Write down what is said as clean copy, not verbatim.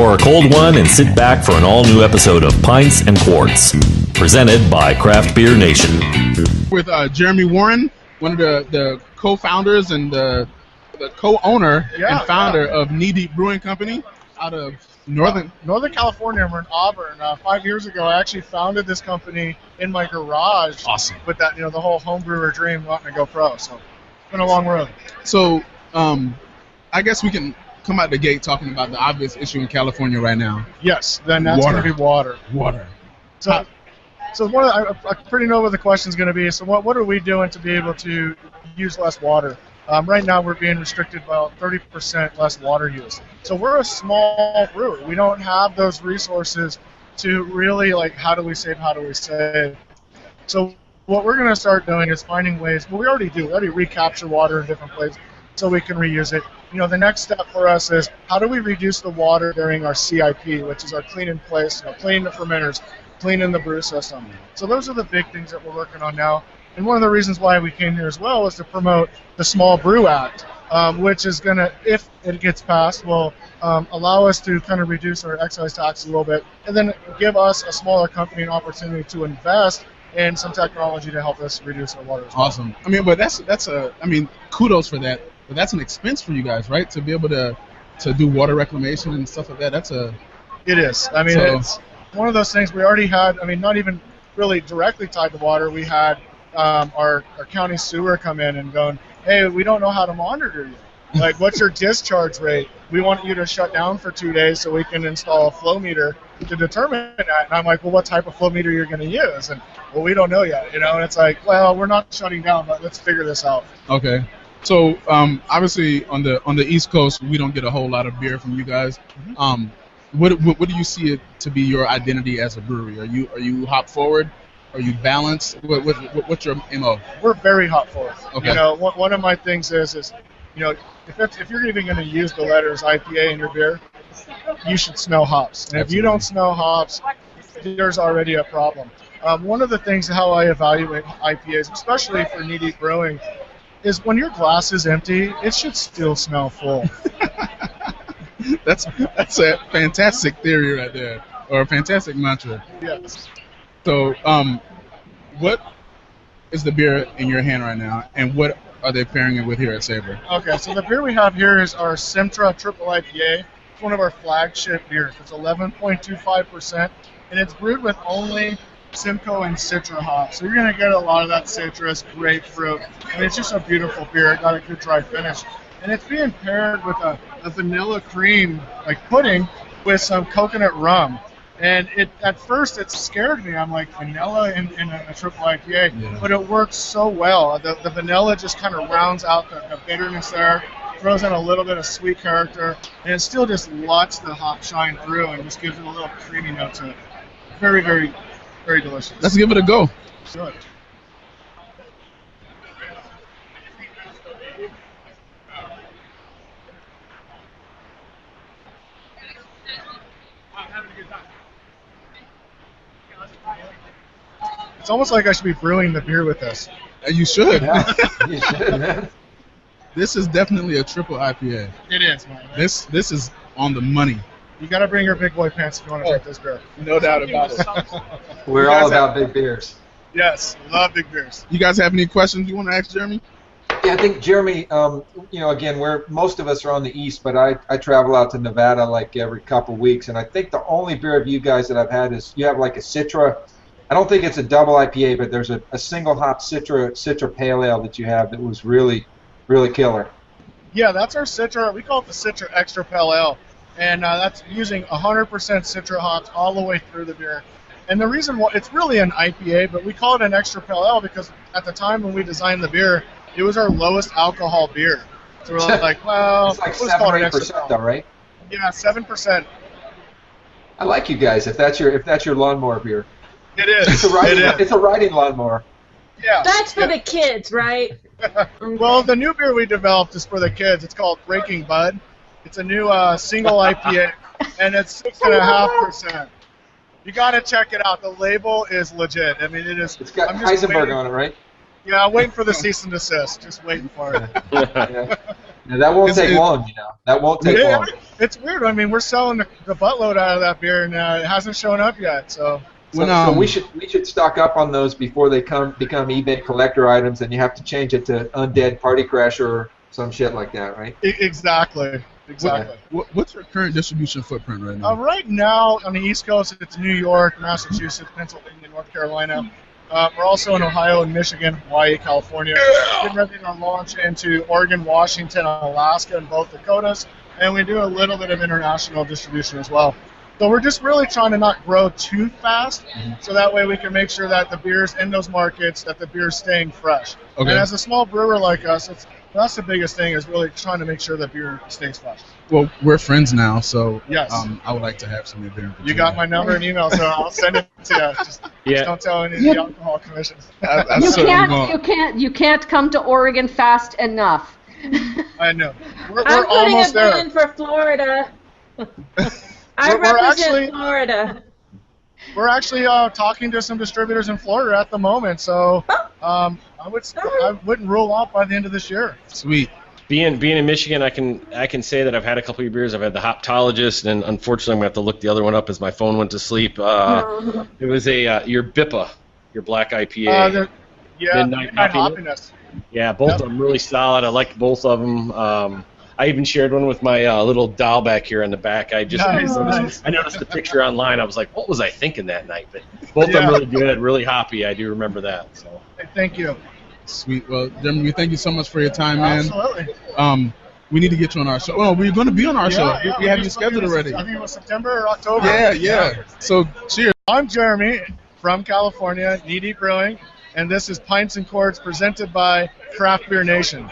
Pour a cold one and sit back for an all-new episode of Pints and Quarts, presented by Craft Beer Nation. With Jeremy Warren, one of the co-founders and the co-owner and founder of Knee Deep Brewing Company out of Northern California. We're in Auburn. 5 years ago, I actually founded this company in my garage. Awesome. With that, the whole home brewer dream, wanting to go pro. So it's been a long road. So I guess we can come out the gate talking about the obvious issue in California right now. Yes, then that's going to be water. Water. So one of I pretty know what the question's going to be. So what are we doing to be able to use less water? Right now we're being restricted by about 30% less water use. So we're a small brewery. We don't have those resources to really how do we save? So what we're going to start doing is finding ways. Well, we already do. We already recapture water in different places so we can reuse it. The next step for us is how do we reduce the water during our CIP, which is our clean in place, cleaning the fermenters, cleaning the brew system. So those are the big things that we're working on now. And one of the reasons why we came here as well was to promote the Small Brew Act, which is going to, if it gets passed, will allow us to kind of reduce our excise tax a little bit and then give us, a smaller company, an opportunity to invest in some technology to help us reduce our water. Awesome. But kudos for that. But that's an expense for you guys, right? To be able to do water reclamation and stuff like that. It is. It's one of those things we already had. Not even really directly tied to water. We had our county sewer come in and going, hey, we don't know how to monitor you. What's your discharge rate? We want you to shut down for 2 days so we can install a flow meter to determine that. And I'm like, well, what type of flow meter you're going to use? And, well, we don't know yet. And it's like, well, we're not shutting down, but let's figure this out. Okay. So obviously on the East Coast, we don't get a whole lot of beer from you guys. Mm-hmm. What do you see it to be your identity as a brewery? Are you hop forward? Are you balanced? What's your MO? We're very hop forward. Okay. One of my things is if you're even going to use the letters IPA in your beer, you should smell hops. And if you don't smell hops, there's already a problem. One of the things how I evaluate IPAs, especially for Knee Deep Brewing, is when your glass is empty, it should still smell full. That's a fantastic theory right there, or a fantastic mantra. Yes. So, what is the beer in your hand right now, and what are they pairing it with here at SAVOR? Okay, so the beer we have here is our Simtra Triple IPA. It's one of our flagship beers. It's 11.25%, and it's brewed with only Simcoe and Citra hops. So you're going to get a lot of that citrus, grapefruit, and it's just a beautiful beer. It got a good dry finish. And it's being paired with a vanilla cream, pudding, with some coconut rum. And at first it scared me. I'm like, vanilla in a triple IPA, but it works so well. The vanilla just kind of rounds out the bitterness there, throws in a little bit of sweet character, and it still just lets the hop shine through and just gives it a little creamy note to it. Very, very, very delicious. Let's give it a go. Sure. It's almost like I should be brewing the beer with this. You should. Yeah, you should, man. This is definitely a triple IPA. It is, man. This is on the money. You got to bring your big boy pants if you want to drink this beer. No doubt about it. We're all about big beers. Yes, love big beers. You guys have any questions you want to ask Jeremy? Yeah, I think Jeremy, again, most of us are on the East, but I travel out to Nevada every couple weeks, and I think the only beer of you guys that I've had is you have a Citra. I don't think it's a double IPA, but there's a single hop Citra Pale Ale that you have that was really, really killer. Yeah, that's our Citra. We call it the Citra Extra Pale Ale, and that's using 100% Citra hops all the way through the beer. And the reason why it's really an IPA, but we call it an Extra Pale Ale because at the time when we designed the beer, it was our lowest alcohol beer. So we're like, well, it's 7 or 8% though, right? Yeah, 7%. I like you guys. If that's your lawnmower beer. It is. It's a riding lawnmower. Yeah. That's for the kids, right? Well, the new beer we developed is for the kids. It's called Breaking Bud. It's a new single IPA, and it's 6.5%. You got to check it out. The label is legit. It is. It's got Heisenberg on it, right? Yeah, I'm waiting for the cease and desist. Just waiting for it. Yeah. Yeah, that won't take long, That won't take long. It's weird. I mean, we're selling the buttload out of that beer, and it hasn't shown up yet. So we should stock up on those before they become eBay collector items, and you have to change it to Undead Party Crasher or some shit like that, right? Exactly. What's your current distribution footprint right now? Right now on the East Coast, it's New York, Massachusetts, Pennsylvania, North Carolina. We're also in Ohio and Michigan, Hawaii, California. Getting ready to launch into Oregon, Washington, Alaska, and both Dakotas. And we do a little bit of international distribution as well. So we're just really trying to not grow too fast, so that way we can make sure that the beer's in those markets, that the beer's staying fresh. Okay. And as a small brewer like us, that's the biggest thing, is really trying to make sure that beer stays fresh. Well, we're friends now, so yes. I would like to have some of your beer. You got my number and email, so I'll send it to you. Just don't tell any of the alcohol commissions. You can't come to Oregon fast enough. I know. We're I'm putting almost a there. bid in for Florida. I represent Florida. We're actually talking to some distributors in Florida at the moment, so I wouldn't rule out by the end of this year. Sweet. Being in Michigan, I can say that I've had a couple of beers. I've had the Hoptologist, and unfortunately, I'm gonna have to look the other one up as my phone went to sleep. It was your BIPA, your black IPA. Midnight Hoppiness. Yeah, both of them really solid. I liked both of them. I even shared one with my little doll back here in the back. I noticed the picture online. I was like, what was I thinking that night? But both of them really good, really hoppy. I do remember that. So. Thank you. Sweet. Well, Jeremy, we thank you so much for your time, man. Absolutely. We need to get you on our show. Oh, no, we're going to be on our show. We have you scheduled already. I think it was September or October. Yeah. So, cheers. I'm Jeremy from California, Knee Deep Brewing, and this is Pints and Quarts presented by Craft Beer Nation.